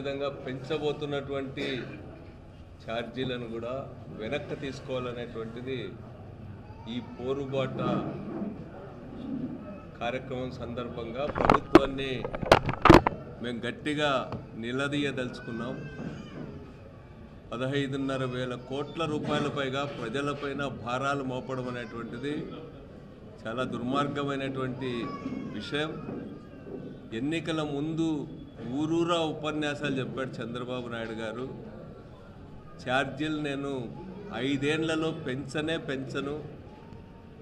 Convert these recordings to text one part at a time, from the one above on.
విధంగా పెంచబోతున్నటువంటి ఛార్జీలను కూడా వెనక్కి తీసుకోవాలనేటువంటిది ఈ పోరుబాట కార్యక్రమం సందర్భంగా ప్రభుత్వాన్ని మేము గట్టిగా నిలదీయదలుచుకున్నాం. 15,500 కోట్ల రూపాయల పైగా ప్రజలపైన భారాలు మోపడం అనేటువంటిది చాలా దుర్మార్గమైనటువంటి విషయం. ఎన్నికల ముందు ఊరూరా ఉపన్యాసాలు చెప్పాడు చంద్రబాబు నాయుడు గారు. ఛార్జీలు నేను 5 ఏళ్లలో పెంచను,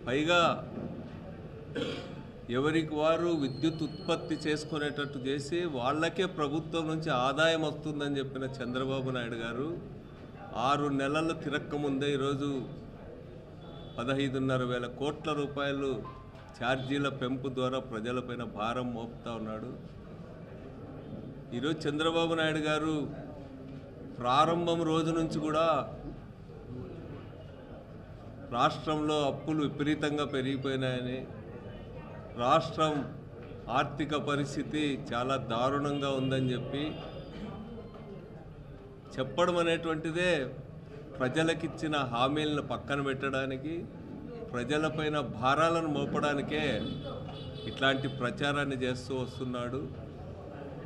పైగా ఎవరికి వారు విద్యుత్ ఉత్పత్తి చేసుకునేటట్టు చేసి వాళ్ళకే ప్రభుత్వం నుంచి ఆదాయం వస్తుందని చెప్పిన చంద్రబాబు నాయుడు గారు 6 నెలలు తిరక్కముందే ఈరోజు 15,500 కోట్ల రూపాయలు ఛార్జీల పెంపు ద్వారా ప్రజలపైన భారం మోపుతా ఉన్నాడు. ఈరోజు చంద్రబాబు నాయుడు గారు ప్రారంభం రోజు నుంచి కూడా రాష్ట్రంలో అప్పులు విపరీతంగా పెరిగిపోయినాయని, రాష్ట్రం ఆర్థిక పరిస్థితి చాలా దారుణంగా ఉందని చెప్పడం అనేటువంటిదే ప్రజలకిచ్చిన హామీలను పక్కన పెట్టడానికి, ప్రజలపైన భారాలను మోపడానికే ఇట్లాంటి ప్రచారాన్ని చేస్తూ వస్తున్నాడు.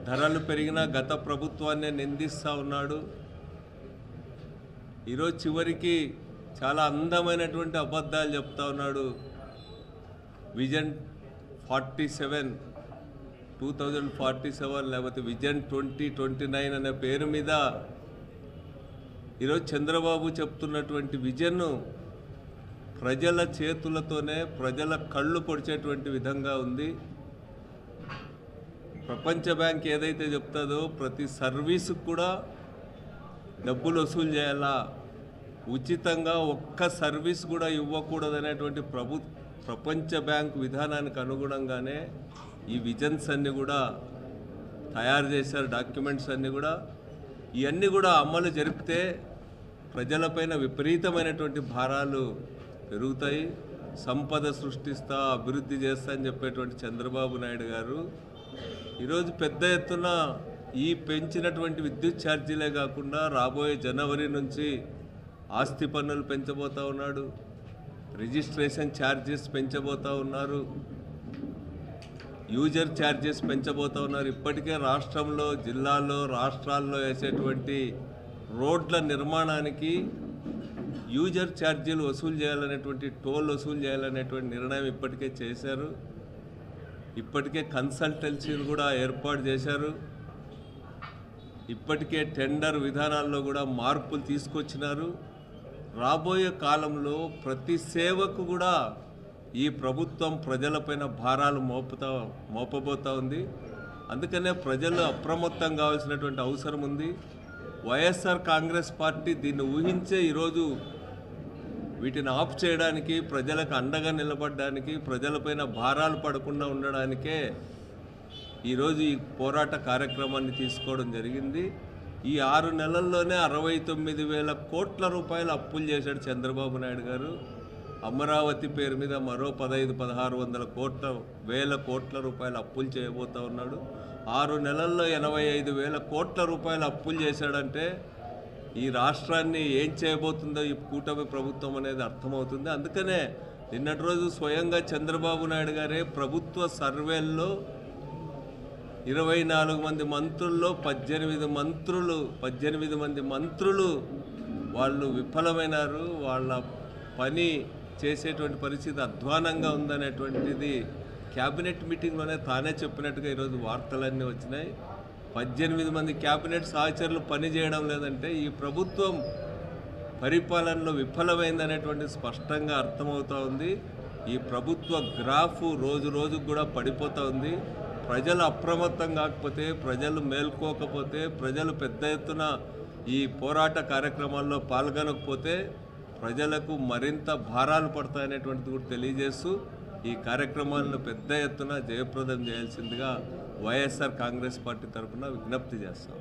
ధరలు పెరిగినా గత ప్రభుత్వాన్ని నిందిస్తూ ఉన్నాడు. ఈరోజు చివరికి చాలా అందమైనటువంటి అబద్ధాలు చెప్తా ఉన్నాడు. విజన్ 2047 లేకపోతే విజన్ 2029 అనే పేరు మీద ఈరోజు చంద్రబాబు చెప్తున్నటువంటి విజన్ను ప్రజల చేతులతోనే ప్రజల కళ్ళు పొడిచేటువంటి విధంగా ఉంది. ప్రపంచ బ్యాంక్ ఏదైతే చెప్తుందో ప్రతి సర్వీసుకు కూడా డబ్బులు వసూలు చేయాలా, ఉచితంగా ఒక్క సర్వీస్ కూడా ఇవ్వకూడదనేటువంటి ప్రపంచ బ్యాంక్ విధానానికి అనుగుణంగానే ఈ విజన్స్ అన్నీ కూడా తయారు చేశారు. డాక్యుమెంట్స్ అన్నీ కూడా ఇవన్నీ కూడా అమలు జరిపితే ప్రజలపైన విపరీతమైనటువంటి భారాలు పెరుగుతాయి. సంపద సృష్టిస్తా, అభివృద్ధి చేస్తా అని చెప్పేటువంటి చంద్రబాబు నాయుడు గారు ఈరోజు పెద్ద ఎత్తున ఈ పెంచినటువంటి విద్యుత్ ఛార్జీలే కాకుండా రాబోయే జనవరి నుంచి ఆస్తి పన్నులు పెంచబోతా ఉన్నాడు, రిజిస్ట్రేషన్ ఛార్జెస్ పెంచబోతా ఉన్నారు, యూజర్ ఛార్జెస్ పెంచబోతా ఉన్నారు. ఇప్పటికే రాష్ట్రంలో, జిల్లాల్లో, రాష్ట్రాల్లో వేసేటువంటి రోడ్ల నిర్మాణానికి యూజర్ ఛార్జీలు వసూలు చేయాలనేటువంటి, టోల్ వసూలు చేయాలనేటువంటి నిర్ణయం ఇప్పటికే చేశారు. ఇప్పటికే కన్సల్టెన్సీలు కూడా ఏర్పాటు చేశారు. ఇప్పటికే టెండర్ విధానాల్లో కూడా మార్పులు తీసుకొచ్చినారు. రాబోయే కాలంలో ప్రతి సేవకు కూడా ఈ ప్రభుత్వం ప్రజలపైన భారాలు మోపబోతా ఉంది. అందుకనే ప్రజలు అప్రమత్తం కావాల్సినటువంటి అవసరం ఉంది. వైఎస్ఆర్ కాంగ్రెస్ పార్టీ దీన్ని ఊహించే ఈరోజు వీటిని ఆఫ్ చేయడానికి, ప్రజలకు అండగా నిలబడడానికి, ప్రజలపైన భారాలు పడకుండా ఉండడానికే ఈరోజు ఈ పోరాట కార్యక్రమాన్ని తీసుకోవడం జరిగింది. ఈ 6 నెలల్లోనే 69,000 కోట్ల రూపాయలు అప్పులు చేశాడు చంద్రబాబు నాయుడు గారు. అమరావతి పేరు మీద మరో 15,000-16,000 కోట్ల రూపాయలు అప్పులు చేయబోతా ఉన్నాడు. 6 నెలల్లో 85,000 కోట్ల రూపాయలు అప్పులు చేశాడంటే ఈ రాష్ట్రాన్ని ఏం చేయబోతుందో ఈ కూటమి ప్రభుత్వం అనేది అర్థమవుతుంది. అందుకనే నిన్నటి రోజు స్వయంగా చంద్రబాబు నాయుడు గారే ప్రభుత్వ సర్వేల్లో 24 మంది మంత్రుల్లో 18 మంది మంత్రులు వాళ్ళు విఫలమైనారు. వాళ్ళ పని చేసేటువంటి పరిస్థితి అధ్వానంగా ఉందనేటువంటిది క్యాబినెట్ మీటింగ్లోనే తానే చెప్పినట్టుగా ఈరోజు వార్తలన్నీ వచ్చినాయి. 18 మంది క్యాబినెట్ సహచరులు పని చేయడం లేదంటే ఈ ప్రభుత్వం పరిపాలనలో విఫలమైందనేటువంటి స్పష్టంగా అర్థమవుతూ ఉంది. ఈ ప్రభుత్వ గ్రాఫ్ రోజు రోజుకు కూడా పడిపోతూ ఉంది. ప్రజలు అప్రమత్తం కాకపోతే, ప్రజలు మేల్కోకపోతే, ప్రజలు పెద్ద ఎత్తున ఈ పోరాట కార్యక్రమాల్లో పాల్గొనకపోతే ప్రజలకు మరింత భారాలు పడతాయనేటువంటిది కూడా తెలియజేస్తూ ఈ కార్యక్రమాలను పెద్ద ఎత్తున జయప్రదం చేయాల్సిందిగా వైఎస్ఆర్ కాంగ్రెస్ పార్టీ తరఫున విజ్ఞప్తి చేస్తాం.